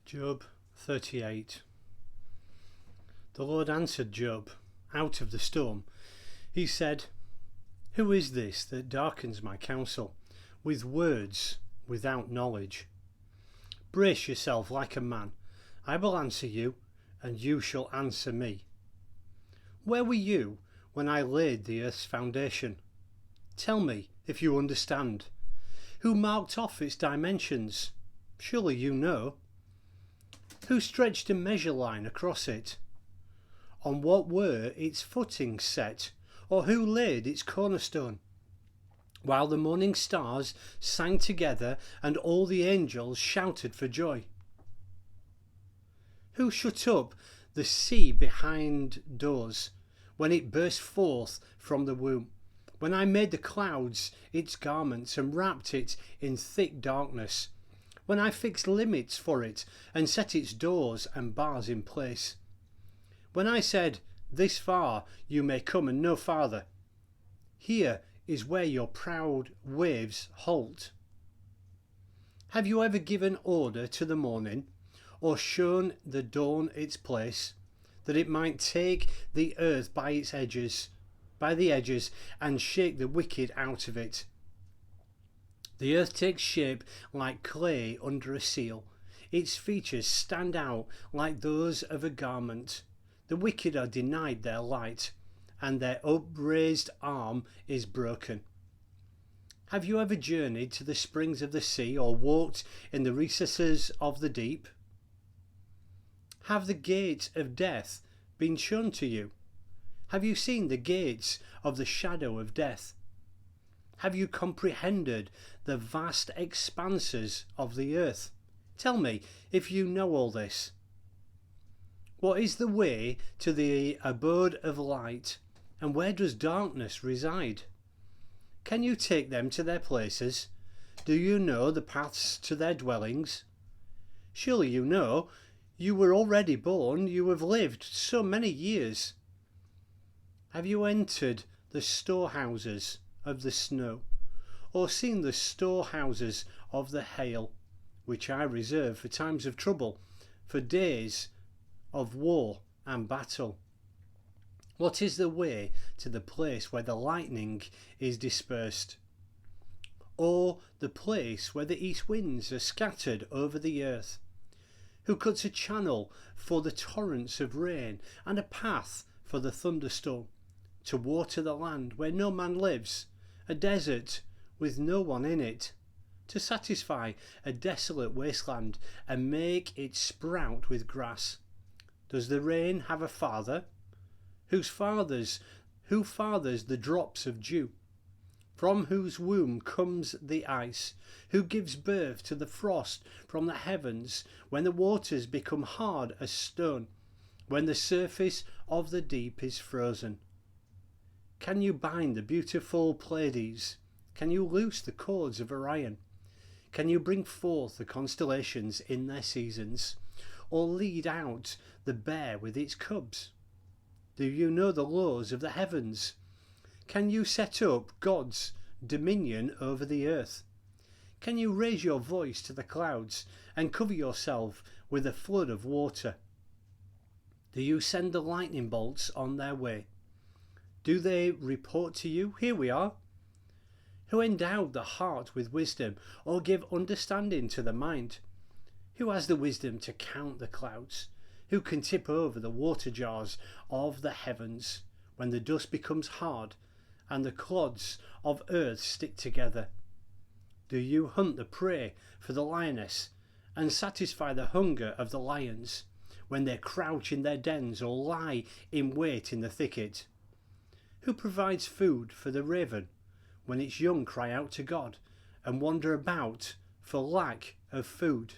Job 38. The Lord answered Job out of the storm. He said, "Who is this that darkens my counsel with words without knowledge? Brace yourself like a man. I will answer you, and you shall answer me. Where were you when I laid the earth's foundation? Tell me if you understand. Who marked off its dimensions? Surely you know. Who stretched a measure line across it? On what were its footings set? Or who laid its cornerstone? While the morning stars sang together and all the angels shouted for joy. Who shut up the sea behind doors when it burst forth from the womb? When I made the clouds its garments and wrapped it in thick darkness? When I fixed limits for it and set its doors and bars in place? When I said, this far you may come and no farther. Here is where your proud waves halt. Have you ever given order to the morning, or shown the dawn its place, that it might take the earth by the edges, and shake the wicked out of it? The earth takes shape like clay under a seal. Its features stand out like those of a garment. The wicked are denied their light, and their upraised arm is broken. Have you ever journeyed to the springs of the sea, or walked in the recesses of the deep? Have the gates of death been shown to you? Have you seen the gates of the shadow of death? Have you comprehended the vast expanses of the earth? Tell me if you know all this. What is the way to the abode of light, and where does darkness reside? Can you take them to their places? Do you know the paths to their dwellings? Surely you know. You were already born, you have lived so many years. Have you entered the storehouses of the snow, or seen the storehouses of the hail, which I reserve for times of trouble, for days of war and battle? What is the way to the place where the lightning is dispersed, or the place where the east winds are scattered over the earth? Who cuts a channel for the torrents of rain, and a path for the thunderstorm, to water the land where no man lives, a desert with no one in it, to satisfy a desolate wasteland and make it sprout with grass? Does the rain have a father? Who fathers the drops of dew? From whose womb comes the ice? Who gives birth to the frost from the heavens, when the waters become hard as stone, when the surface of the deep is frozen? Can you bind the beautiful Pleiades? Can you loose the cords of Orion? Can you bring forth the constellations in their seasons, or lead out the bear with its cubs? Do you know the laws of the heavens? Can you set up God's dominion over the earth? Can you raise your voice to the clouds and cover yourself with a flood of water? Do you send the lightning bolts on their way? Do they report to you, here we are? Who endowed the heart with wisdom, or give understanding to the mind? Who has the wisdom to count the clouds? Who can tip over the water jars of the heavens, when the dust becomes hard and the clods of earth stick together? Do you hunt the prey for the lioness, and satisfy the hunger of the lions, when they crouch in their dens or lie in wait in the thicket? Who provides food for the raven, when its young cry out to God and wander about for lack of food?